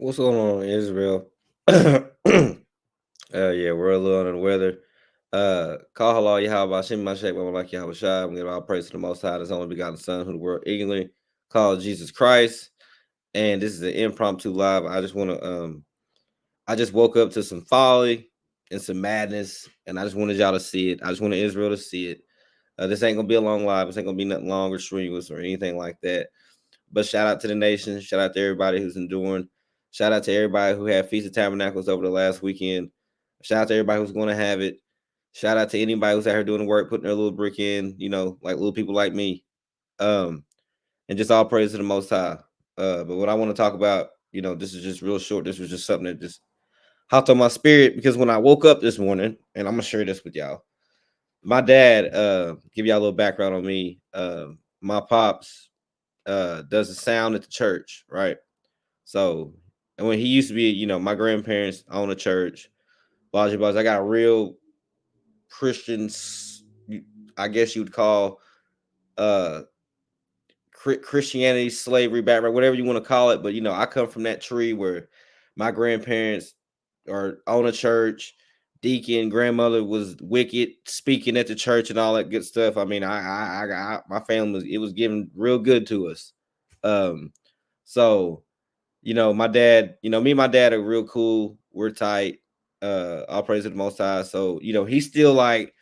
What's going on, Israel? Yeah, we're a little under the weather. Call halal Yahweh Shem Mashek like Yahweh Shai. We give all praise to the Most High, His only begotten Son, who the world ignorantly called Jesus Christ. And this is an impromptu live. I just woke up to some folly and some madness, and I just wanted y'all to see it. I just wanted Israel to see it. This ain't gonna be a long live. This ain't gonna be nothing long or strenuous or anything like that. But shout out to the nation. Shout out to everybody who's enduring. Shout out to everybody who had Feast of Tabernacles over the last weekend. Shout out to everybody who's going to have it. Shout out to anybody who's out here doing the work, putting their little brick in, like little people like me. Um, and just all praise to the Most High. But what I want to talk about, this is just real short. This was just something that just hopped on my spirit because when I woke up this morning, and I'm gonna share this with y'all. My dad, give y'all a little background on me. My pops does the sound at the church, right? So, and when he used to be, my grandparents own a church. Blah, blah, blah. I got real Christians, I guess you would call uh Christianity, slavery background, whatever you want to call it. But I come from that tree where my grandparents are own a church. Deacon, grandmother was wicked, speaking at the church and all that good stuff. I mean, my family was given real good to us. Um, so my dad, me and my dad are real cool. We're tight. All praise to the Most High. So, he's still like,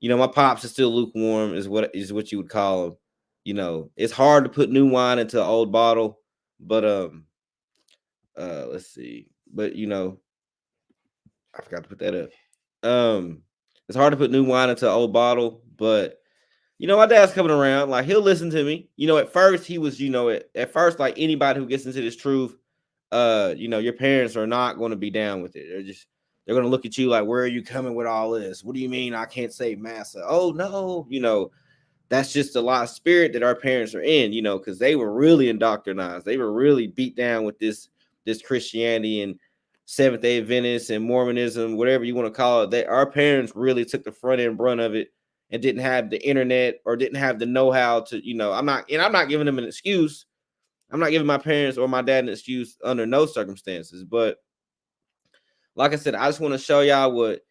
my pops is still lukewarm, is what you would call him. It's hard to put new wine into an old bottle, but let's see. But I forgot to put that up. Um, it's hard to put new wine into an old bottle, but my dad's coming around. Like he'll listen to me. At first he was, at first, like anybody who gets into this truth, your parents are not going to be down with it. They're going to look at you like, where are you coming with all this? What do you mean I can't save massa? Oh no, that's just a lot of spirit that our parents are in, because they were really indoctrinized. They were really beat down with this Christianity and Seventh Day Adventists and Mormonism, whatever you want to call it. Our parents really took the front end brunt of it and didn't have the internet or didn't have the know-how to, I'm not giving them an excuse. I'm not giving my parents or my dad an excuse under no circumstances. But like I said, I just want to show y'all what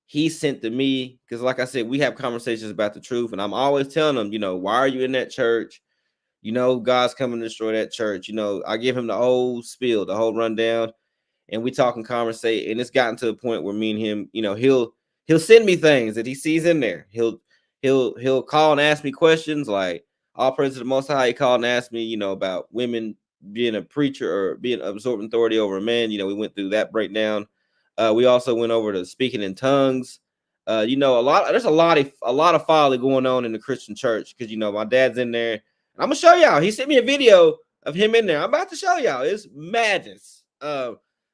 he sent to me, because like I said, we have conversations about the truth, and I'm always telling them, why are you in that church? God's coming to destroy that church. I give him the whole spiel, the whole rundown, and we talk and conversate, and it's gotten to a point where me and him, he'll send me things that he sees in there. He'll call and ask me questions, like all praise to the Most High. He called and asked me, about women being a preacher or being absorbing authority over a man. We went through that breakdown. We also went over to speaking in tongues. There's a lot of folly going on in the Christian church, because my dad's in there. I'm gonna show y'all. He sent me a video of him in there. I'm about to show y'all. It's madness.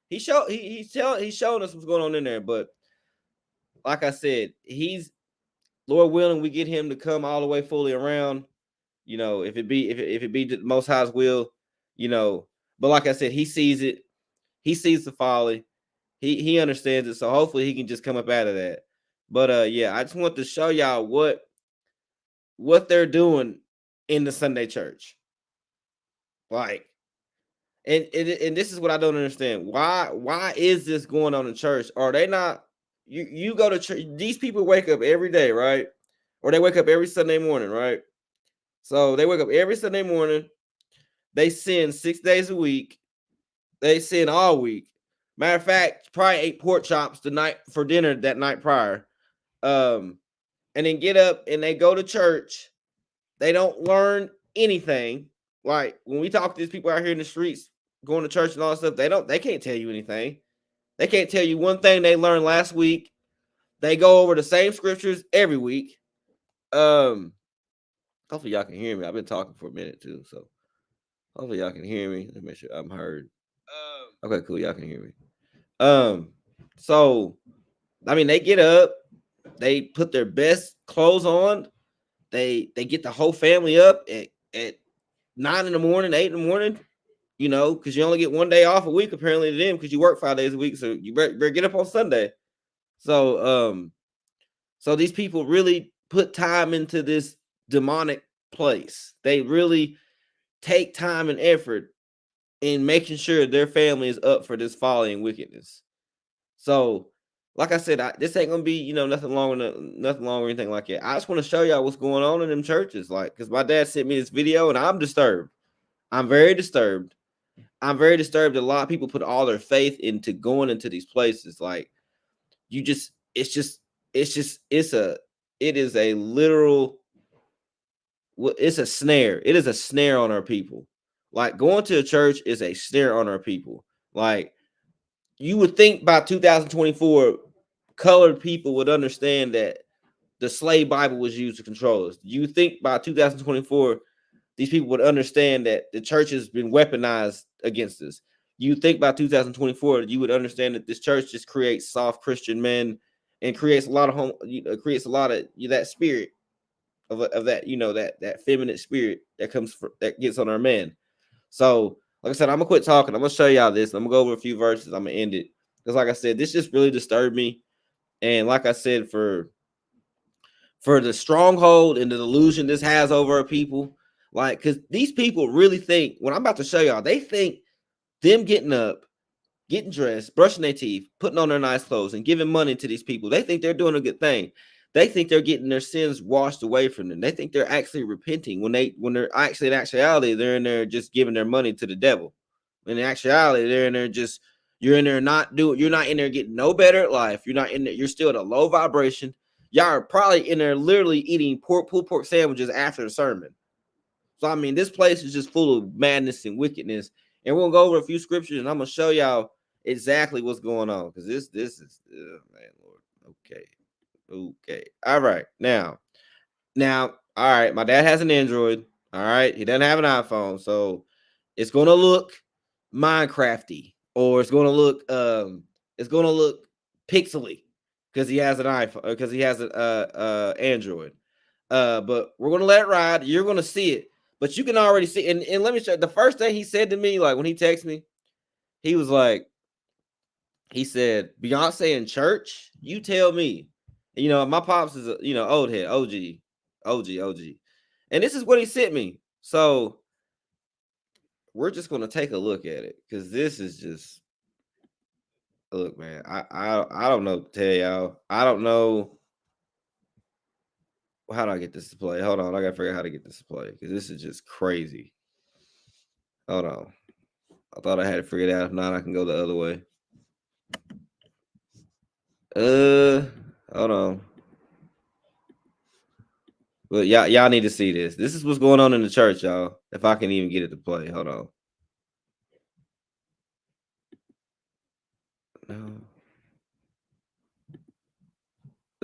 He's showing us what's going on in there. But like I said, he's, Lord willing, we get him to come all the way fully around. If it be the Most High's will, you know. But like I said, he sees it. He sees the folly. He understands it. So hopefully he can just come up out of that. But yeah, I just want to show y'all what they're doing in the Sunday church. Like, and this is what I don't understand. Why is this going on in church? Are they not, you go to church? These people wake up every day, right? Or they wake up every Sunday morning, right? So they wake up every Sunday morning. They sin 6 days a week. They sin all week. Matter of fact, probably ate pork chops the night for dinner that night prior. And then get up and they go to church. They don't learn anything. Like when we talk to these people out here in the streets going to church and all that stuff, they can't tell you anything. They can't tell you one thing they learned last week. They go over the same scriptures every week. Hopefully y'all can hear me. I've been talking for a minute too, so hopefully y'all can hear me. Let me make sure I'm heard. Okay, cool. Y'all can hear me. So I mean, they get up, they put their best clothes on, they get the whole family up at 9 in the morning, 8 in the morning, because you only get one day off a week apparently to them, because you work 5 days a week, so you better get up on Sunday. So these people really put time into this demonic place. They really take time and effort in making sure their family is up for this folly and wickedness. So, like I said, this ain't gonna be nothing long or anything like that. I just want to show y'all what's going on in them churches, like because my dad sent me this video and I'm disturbed. I'm very disturbed. I'm very disturbed that a lot of people put all their faith into going into these places. Like you just, it is a literal, it's a snare. It is a snare on our people. Like going to a church is a snare on our people. Like you would think by 2024, colored people would understand that the slave Bible was used to control us. You think by 2024, these people would understand that the church has been weaponized against us. You think by 2024, you would understand that this church just creates soft Christian men and creates a lot of creates a lot of that spirit of that that feminine spirit that gets on our men. So, like I said, I'm gonna quit talking. I'm gonna show y'all this. I'm gonna go over a few verses. I'm gonna end it because, like I said, this just really disturbed me. And like I said, for the stronghold and the delusion this has over our people, like, because these people really think what I'm about to show y'all. They think them getting up, getting dressed, brushing their teeth, putting on their nice clothes, and giving money to these people. They think they're doing a good thing. They think they're getting their sins washed away from them. They think they're actually repenting when they're actually in actuality they're in there just giving their money to the devil. In actuality, they're in there just you're in there you're not in there getting no better at life. You're not in there. You're still at a low vibration. Y'all are probably in there literally eating pulled pork sandwiches after the sermon. So I mean, this place is just full of madness and wickedness. And we're gonna go over a few scriptures, and I'm gonna show y'all exactly what's going on because this is man, Lord. Okay, all right. Now, all right. My dad has an Android. All right, he doesn't have an iPhone, so it's gonna look Minecrafty, or it's gonna look pixely because he has an iPhone, because he has an Android. But we're gonna let it ride. You're gonna see it, but you can already see. And let me show you, the first thing he said to me, like when he texted me, he was like, he said, "Beyonce in church? You tell me." And, my pops is a old head, OG, and this is what he sent me. So we're just gonna take a look at it because this is just look, man. I don't know what to tell y'all. I don't know how do I get this to play. Hold on, I gotta figure out how to get this to play because this is just crazy. Hold on. I thought I had it figured out. If not, I can go the other way. Hold on. But y'all need to see this. This is what's going on in the church, y'all. If I can even get it to play. Hold on. No.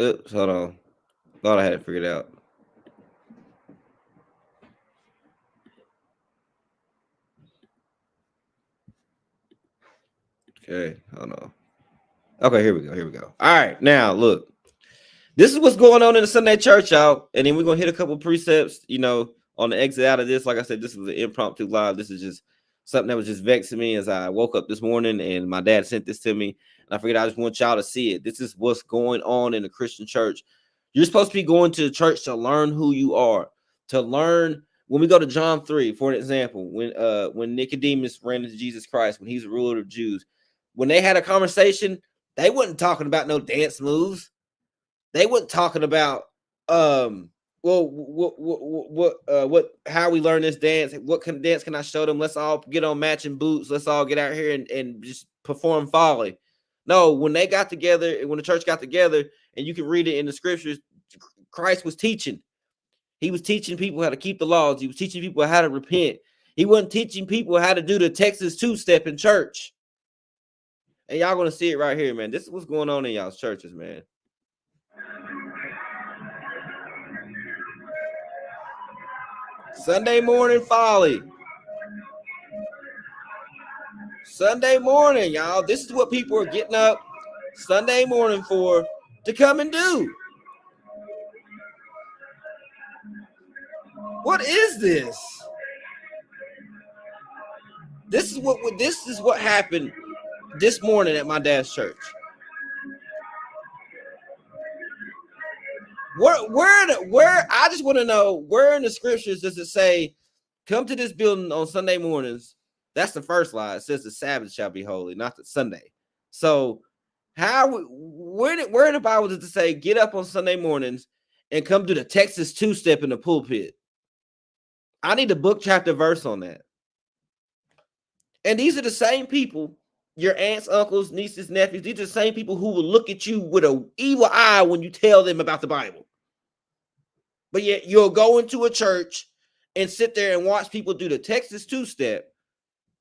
Oops, hold on. Thought I had it figured out. Okay, hold on. Okay, here we go. All right, now look. This is what's going on in the Sunday church, y'all. And then we're gonna hit a couple precepts, on the exit out of this. Like I said, this was an impromptu live. This is just something that was just vexing me as I woke up this morning and my dad sent this to me. And I figured I just want y'all to see it. This is what's going on in the Christian church. You're supposed to be going to the church to learn who you are, to learn. When we go to John 3, for an example, when Nicodemus ran into Jesus Christ, when he's a ruler of Jews, when they had a conversation, they wasn't talking about no dance moves. They weren't talking about how we learn this dance. What kind of dance can I show them? Let's all get on matching boots. Let's all get out here and just perform folly. No, when they got together, when the church got together, and you can read it in the scriptures, Christ was teaching. He was teaching people how to keep the laws. He was teaching people how to repent. He wasn't teaching people how to do the Texas two-step in church. And y'all gonna see it right here, man. This is what's going on in y'all's churches, man. Sunday morning folly. Sunday morning, y'all. This is what people are getting up Sunday morning for to come and do. What is this? This is what happened this morning at my dad's church. Where I just want to know, where in the scriptures does it say come to this building on Sunday mornings That's the first lie. It says the Sabbath shall be holy, not the Sunday. So where in the Bible does it say get up on Sunday mornings and come do the Texas two-step in the pulpit? I need a book, chapter, verse on that. And these are the same people, your aunts, uncles, nieces, nephews. These are the same people who will look at you with an evil eye when you tell them about the Bible. But yet you'll go into a church and sit there and watch people do the Texas two-step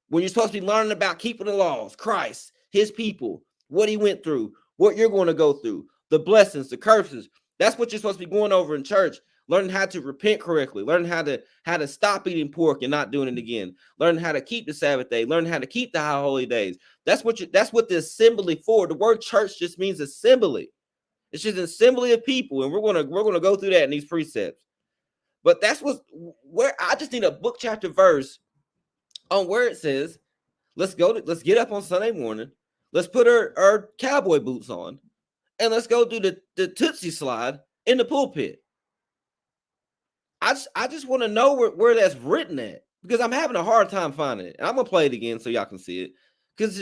when you're supposed to be learning about keeping the laws, Christ, his people, what he went through, what you're going to go through, the blessings, the curses. That's what you're supposed to be going over in church, learning how to repent correctly, learning how to stop eating pork and not doing it again, learning how to keep the Sabbath day, learning how to keep the high holy days. That's what the assembly for. The word church just means assembly. It's just an assembly of people, and we're gonna go through that in these precepts. But that's where I just need a book, chapter, verse on where it says, let's get up on Sunday morning, let's put our cowboy boots on, and let's go do the Tootsie slide in the pulpit. I just want to know where that's written at, because I'm having a hard time finding it. And I'm gonna play it again so y'all can see it, because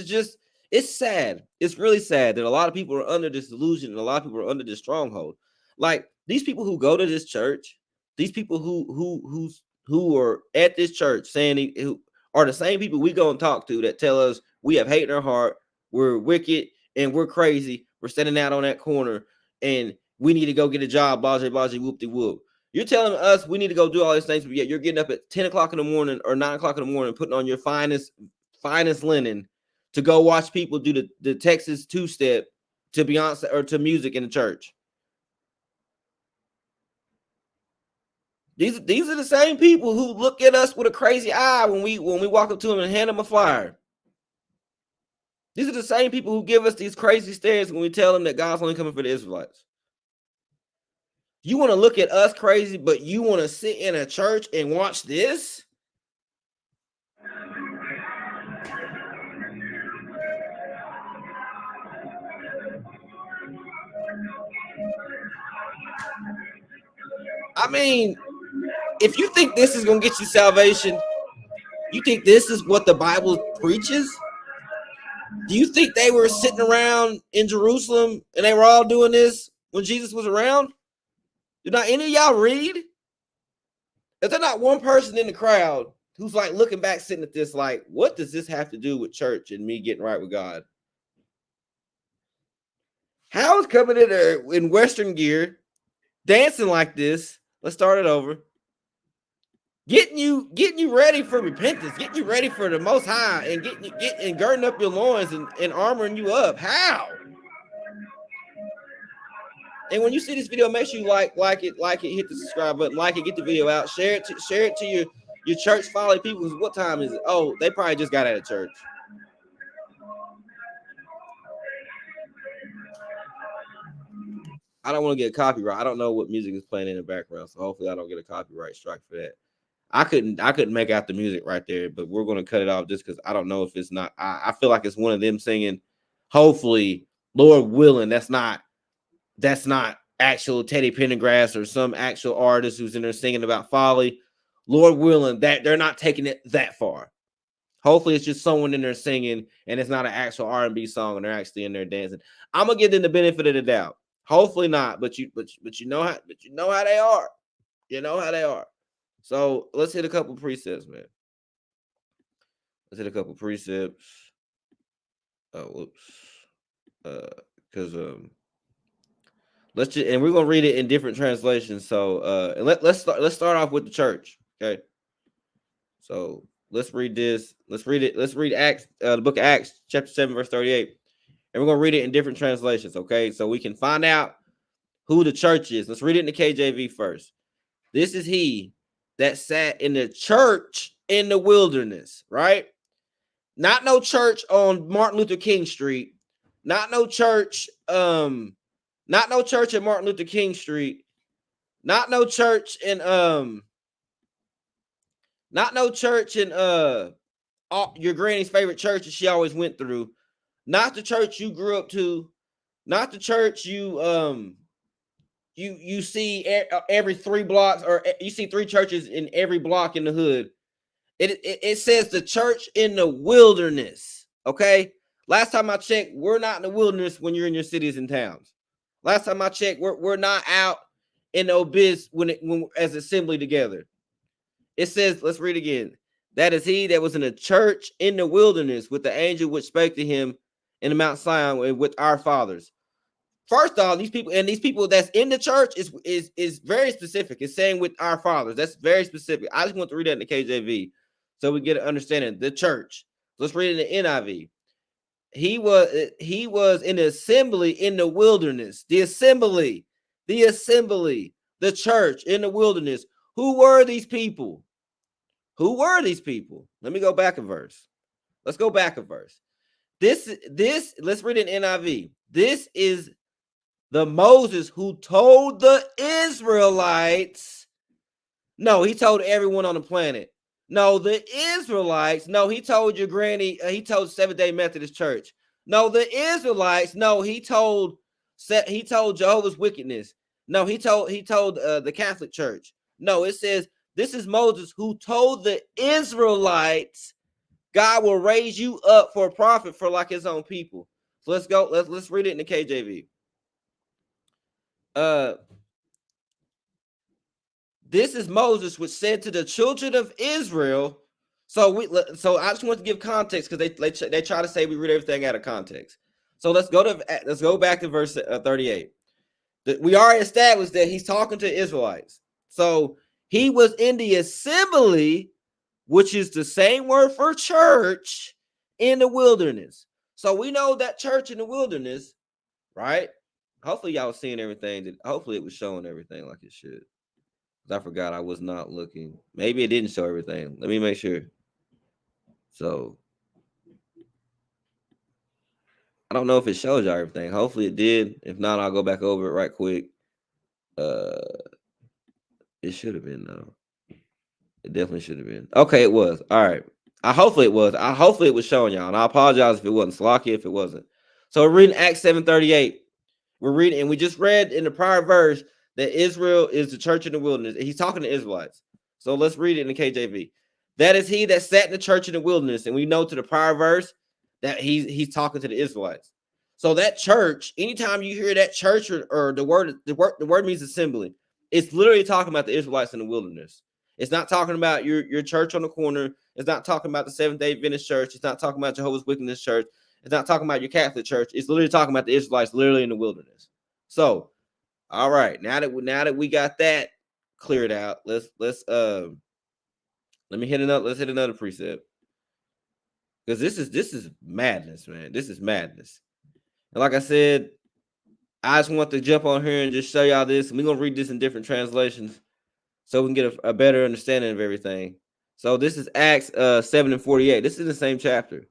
it's sad. It's really sad that a lot of people are under this delusion and a lot of people are under this stronghold. Like these people who go to this church, these people who are at this church saying who are the same people we go and talk to that tell us we have hate in our heart, we're wicked, and we're crazy. We're standing out on that corner and we need to go get a job, blah, whoop-de-whoop. You're telling us we need to go do all these things, but yet you're getting up at 10 o'clock in the morning or 9 o'clock in the morning, putting on your finest linen to go watch people do the Texas two-step to Beyonce or to music in the church. These are the same people who look at us with a crazy eye when we walk up to them and hand them a flyer. These are the same people who give us these crazy stares when we tell them that God's only coming for the Israelites. You want to look at us crazy, but you want to sit in a church and watch this? I mean, if you think this is going to get you salvation, you think this is what the Bible preaches? Do you think they were sitting around in Jerusalem and they were all doing this when Jesus was around? Do not any of y'all read? Is there not one person in the crowd who's like looking back, sitting at this like, what does this have to do with church and me getting right with God? How is coming in there in Western gear, dancing like this? Let's start it over. Getting you ready for repentance, getting you ready for the Most High, and getting girding up your loins and armoring you up. How? And when you see this video, make sure you like it, hit the subscribe button, like it, get the video out, share it to your church folly people. What time is it? Oh, they probably just got out of church. I don't want to get a copyright. I don't know what music is playing in the background, so hopefully I don't get a copyright strike for that. I couldn't make out the music right there, but we're gonna cut it off just because I don't know if it's not. I feel like it's one of them singing. Hopefully, Lord willing, that's not actual Teddy Pendergrass or some actual artist who's in there singing about folly. Lord willing, that they're not taking it that far. Hopefully, it's just someone in there singing, and it's not an actual R&B song, and they're actually in there dancing. I'm gonna give them the benefit of the doubt. Hopefully not, but you know how they are. You know how they are. So let's hit a couple precepts, man. Let's hit a couple precepts. Oh, whoops. Because let's just, and we're gonna read it in different translations. So and let's start off with the church. Okay. So let's read this. Let's read it. Let's read Acts, the book of Acts, chapter 7, verse 38. And we're gonna read it in different translations, okay? So we can find out who the church is. Let's read it in the KJV first. This is he that sat in the church in the wilderness, right? Not no church on Martin Luther King Street. Not no church, not no church at Martin Luther King Street. Not no church in not no church in your granny's favorite church that she always went through. Not the church you grew up to. Not the church you see every 3 blocks, or you see 3 churches in every block in the hood. It says the church in the wilderness. Okay. Last time I checked, we're not in the wilderness when you're in your cities and towns. Last time I checked, we're not out in the abyss when as assembly together. It says, let's read again. That is he that was in a church in the wilderness with the angel which spake to him in the Mount Sinai with our fathers. First off, these people that's in the church is very specific. It's saying with our fathers. That's very specific. I just want to read that in the KJV so we get an understanding. The church. Let's read it in the NIV. He was in the assembly in the wilderness. The assembly, the church in the wilderness. Who were these people? Who were these people? Let me go back a verse. Let's go back a verse. This, let's read it in NIV. This is the Moses who told the Israelites. No, he told everyone on the planet. No, the Israelites. No, he told your granny. He told Seventh-day Methodist Church. No, the Israelites. No, he told Jehovah's Witness. No, he told the Catholic Church. No, it says this is Moses who told the Israelites God will raise you up for a prophet for like his own people. So let's go. Let's read it in the KJV. This is Moses which said to the children of Israel. So I just want to give context because they try to say we read everything out of context. So let's go back to verse 38. We already established that he's talking to Israelites. So he was in the assembly, which is the same word for church, in the wilderness. So we know that church in the wilderness, right? Hopefully y'all seeing everything. Hopefully it was showing everything like it should. I forgot I was not looking. Maybe it didn't show everything. Let me make sure. So I don't know if it shows y'all everything. Hopefully it did. If not, I'll go back over it right quick. It should have been though. It definitely should have been. Okay, it was. All right. Hopefully it was. Hopefully it was showing y'all. And I apologize if it wasn't. Slocky if it wasn't. So we're reading Acts 7:38. We're reading, and we just read in the prior verse that Israel is the church in the wilderness. He's talking to Israelites. So let's read it in the KJV. That is he that sat in the church in the wilderness. And we know to the prior verse that he's talking to the Israelites. So that church, anytime you hear that church or the word means assembly, it's literally talking about the Israelites in the wilderness. It's not talking about your church on the corner. It's not talking about the Seventh-day Adventist Church. It's not talking about Jehovah's Witness Church. It's not talking about your Catholic Church. It's literally talking about the Israelites literally in the wilderness. So, all right, now that we got that cleared out, let's hit another precept. Because this is madness, man. This is madness. And like I said, I just want to jump on here and just show y'all this. And we're gonna read this in different translations so we can get a better understanding of everything. So this is Acts 7:48. This is the same chapter.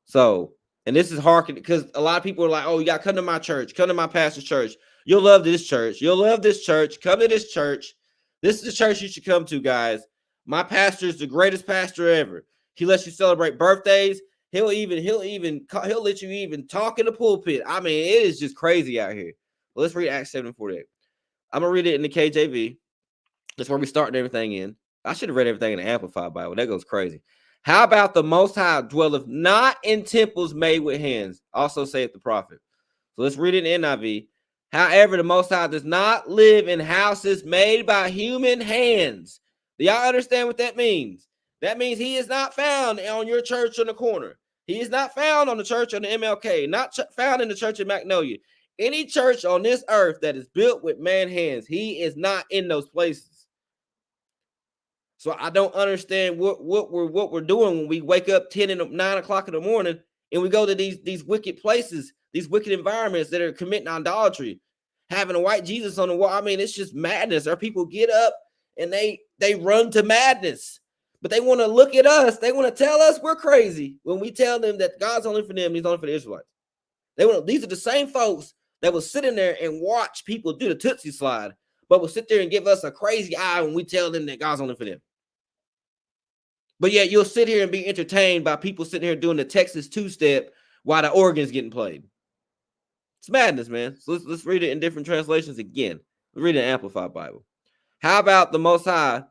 So, and this is hard because a lot of people are like, oh, you got to come to my church, come to my pastor's church. You'll love this church. You'll love this church. Come to this church. This is the church you should come to, guys. My pastor is the greatest pastor ever. He lets you celebrate birthdays. He'll let you even talk in the pulpit. I mean, it is just crazy out here. Well, let's read Acts 7:48. I'm gonna read it in the KJV. That's where we starting everything in. I should have read everything in the Amplified Bible. That goes crazy. How about the Most High dwelleth not in temples made with hands? Also saith the prophet. So let's read it in NIV. However, the Most High does not live in houses made by human hands. Do y'all understand what that means? That means he is not found on your church on the corner. He is not found on the church on the MLK, not found in the church in Magnolia. Any church on this earth that is built with man hands, he is not in those places. So I don't understand what we're doing when we wake up 10 and 9 o'clock in the morning and we go to these wicked places, these wicked environments that are committing idolatry, having a white Jesus on the wall. I mean, it's just madness. Our people get up and they run to madness, but they want to look at us. They want to tell us we're crazy when we tell them that God's only for them. He's only for the Israelites. These are the same folks that will sit in there and watch people do the Tootsie slide, but will sit there and give us a crazy eye when we tell them that God's only for them. But yet you'll sit here and be entertained by people sitting here doing the Texas two-step while the organ's getting played. It's madness, man. So let's read it in different translations again. Let's read it in Amplified Bible. How about the Most High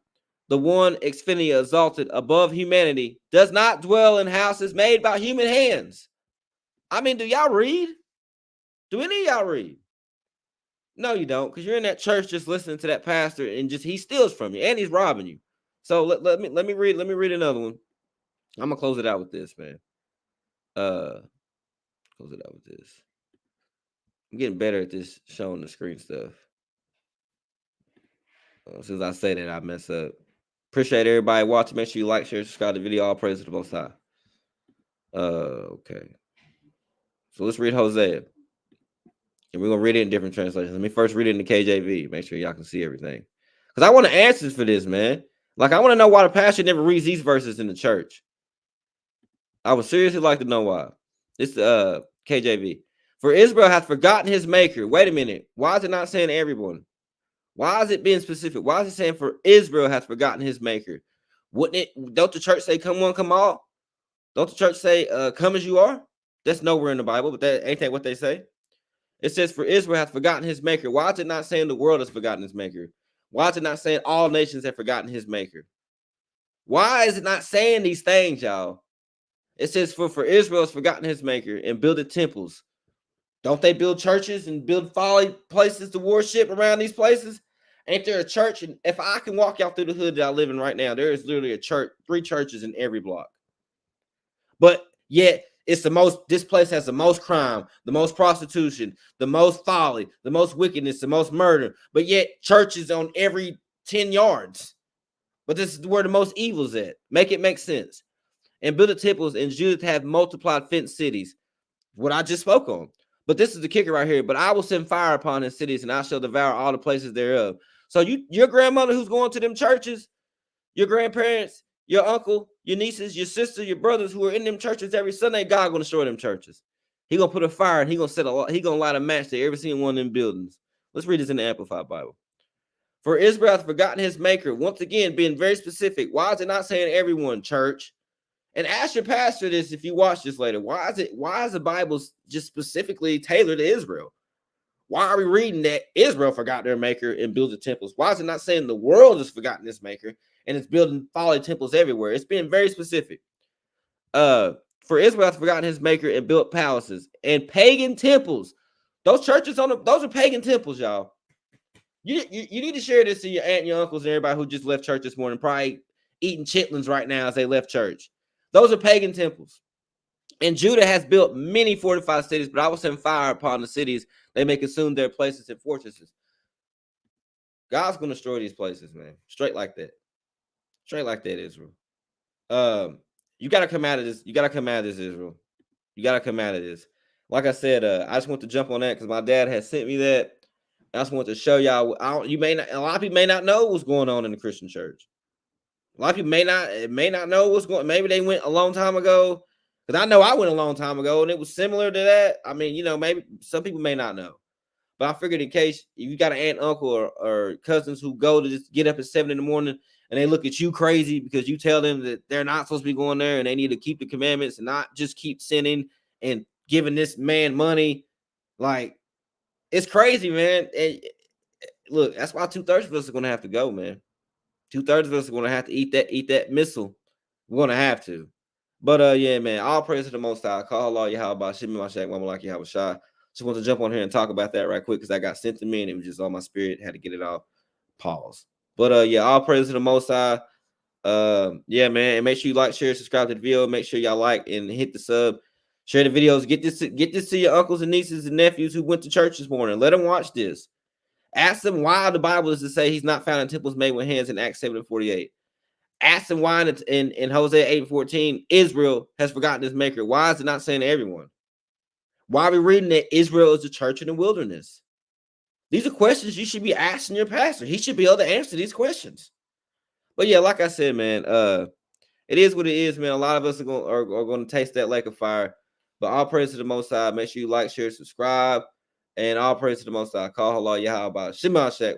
the one exfinity exalted above humanity, does not dwell in houses made by human hands. I mean, do y'all read? Do any of y'all read? No, you don't, because you're in that church just listening to that pastor and just he steals from you and he's robbing you. So let me read another one. I'm gonna close it out with this, man. Close it out with this. I'm getting better at this showing the screen stuff. Since I say that, I mess up. Appreciate everybody watching. Make sure you like, share, subscribe to the video. All praise to the Most High. Okay. So let's read Hosea. And we're going to read it in different translations. Let me first read it in the KJV. Make sure y'all can see everything. Because I want answers for this, man. Like, I want to know why the pastor never reads these verses in the church. I would seriously like to know why. It's KJV. For Israel hath forgotten his maker. Wait a minute. Why is it not saying everyone? Why is it being specific? Why is it saying for Israel hath forgotten his maker? Wouldn't it? Don't the church say come one, come all? Don't the church say come as you are? That's nowhere in the Bible, but that ain't that what they say? It says for Israel hath forgotten his maker. Why is it not saying the world has forgotten his maker? Why is it not saying all nations have forgotten his maker? Why is it not saying these things, y'all? It says for Israel has forgotten his maker and builded temples. Don't they build churches and build folly places to worship around these places? Ain't there a church? And if I can walk y'all through the hood that I live in right now, there is literally a church, 3 churches in every block. But yet it's the most, this place has the most crime, the most prostitution, the most folly, the most wickedness, the most murder. But yet churches on every 10 yards. But this is where the most evil's at. Make it make sense. And build the temples and Judah have multiplied fenced cities. What I just spoke on. But this is the kicker right here. But I will send fire upon his cities, and I shall devour all the places thereof. So your grandmother who's going to them churches, your grandparents, your uncle, your nieces, your sister, your brothers who are in them churches every Sunday, God gonna destroy them churches. He gonna put a fire and he gonna light a match to every single one of them buildings. Let's read this in the Amplified Bible. For Israel hath forgotten his maker. Once again, being very specific. Why is it not saying everyone, church? And ask your pastor this if you watch this later. Why is the Bible just specifically tailored to Israel? Why are we reading that Israel forgot their maker and built the temples? Why is it not saying the world has forgotten this maker and it's building folly temples everywhere? It's being very specific. For Israel hath forgotten his maker and built palaces and pagan temples. Those churches those are pagan temples, y'all. You need to share this to your aunt and your uncles and everybody who just left church this morning, probably eating chitlins right now as they left church. Those are pagan temples. And Judah has built many fortified cities, but I will send fire upon the cities. They may consume their places and fortresses. God's going to destroy these places, man. Straight like that. Straight like that, Israel. You got to come out of this. You got to come out of this, Israel. You got to come out of this. Like I said, I just want to jump on that because my dad has sent me that. I just want to show y'all. A lot of people may not know what's going on in the Christian church. A lot of people may not know what's going on. Maybe they went a long time ago. Because I know I went a long time ago and it was similar to that. I mean, maybe some people may not know. But I figured in case you got an aunt, uncle, or cousins who go to just get up at 7 in the morning and they look at you crazy because you tell them that they're not supposed to be going there and they need to keep the commandments and not just keep sinning and giving this man money. Like, it's crazy, man. And look, that's why 2/3 of us are going to have to go, man. 2/3 of us are going to have to eat that missile. We're going to have to. But yeah, man, all praise to the Most High. Call Allah Yahweh, Shimmy Mashak, Mama like Yahweh Shai. Just want to jump on here and talk about that right quick because I got sent to me and it was just on my spirit. Had to get it off. Pause. But yeah, all praise to the Most High. Yeah, man, and make sure you like, share, subscribe to the video. Make sure y'all like and hit the sub. Share the videos. Get this to your uncles and nieces and nephews who went to church this morning. Let them watch this. Ask them why the Bible is to say he's not found in temples made with hands in Acts 7:48. Ask them why in Hosea 8:14, Israel has forgotten his maker. Why is it not saying to everyone? Why are we reading that Israel is the church in the wilderness? These are questions you should be asking your pastor. He should be able to answer these questions. But yeah, like I said, man, it is what it is, man. A lot of us are going to taste that lake of fire. But all praise to the Most High. Make sure you like, share, subscribe. And all praise to the Most High. Call Allah Yahweh. Shema Shek.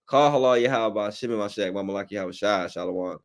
Call Allah Yahweh. Shema Shek. Mama like Yahweh Shai. Shalom.